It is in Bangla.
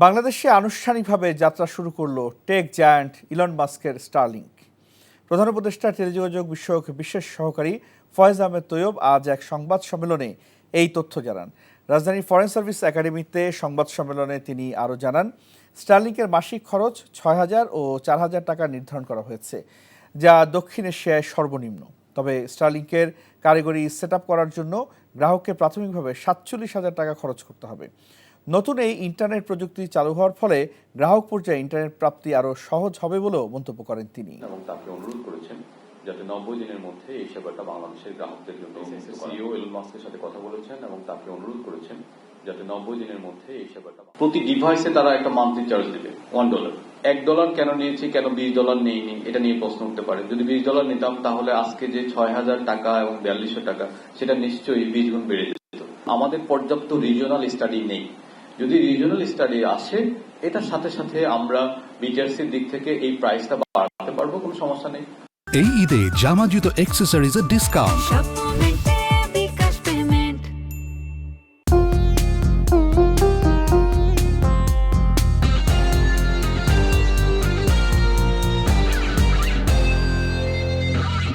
বাংলাদেশে আনুষ্ঠানিকভাবে যাত্রা শুরু করল টেক জায়ান্ট ইলন মাস্কের স্টারলিংক। প্রধান উপদেষ্টা টেলিযোগাযোগ বিষয়ক বিশেষ সহকারী ফয়েজ আহমেদ তৈয়ব আজ এক সংবাদ সম্মেলনে এই তথ্য জানান। রাজধানীর ফরেন সার্ভিস একাডেমিতে সংবাদ সম্মেলনে তিনি আরও জানান, স্টারলিংকের মাসিক খরচ ৬,০০০ ও ৪,০০০ টাকা নির্ধারণ করা হয়েছে, যা দক্ষিণ এশিয়ায় সর্বনিম্ন। তবে স্টারলিংকের কারিগরি সেটআপ করার জন্য গ্রাহককে প্রাথমিকভাবে ৪৭,০০০ টাকা খরচ করতে হবে। নতুন এই ইন্টারনেট প্রযুক্তি চালু হওয়ার ফলে গ্রাহক পর্যায়ে ইন্টারনেট প্রাপ্তি আরও সহজ হবে বলেও মন্তব্য করেন তিনি। এবং তাকে অনুরোধ করেছেন যাতে 90 দিনের মধ্যে এই সেবাটা বাংলাদেশের গ্রাহকদের জন্য সিইও এলন মাস্কের সাথে কথা বলেছেন এবং তাকে অনুরোধ করেছেন যাতে 90 দিনের মধ্যে এই সেবাটা প্রতি ডিভাইসে তারা একটা মান্থলি চার্জ দেবে $1। $1 কেন নিয়েছি, কেন $20 নেইনি, এটা নিয়ে প্রশ্ন উঠতে পারে। যদি $20 নিতাম তাহলে আজকে যে ৬,০০০ টাকা এবং ৪২০০ টাকা সেটা নিশ্চয়ই 20 গুণ বেড়ে যেত। আমাদের পর্যাপ্ত রিজিওনাল স্টাডি নেই। যদি রিজিওনাল স্টাডি আসে, এটার সাথে সাথে আমরা বিটিআরসির দিক থেকে এই প্রাইসটা বাড়াতে পারবো, কোনো সমস্যা নেই। এই ঈদে জামা জুতো অ্যাক্সেসরিজের ডিসকাউন্ট।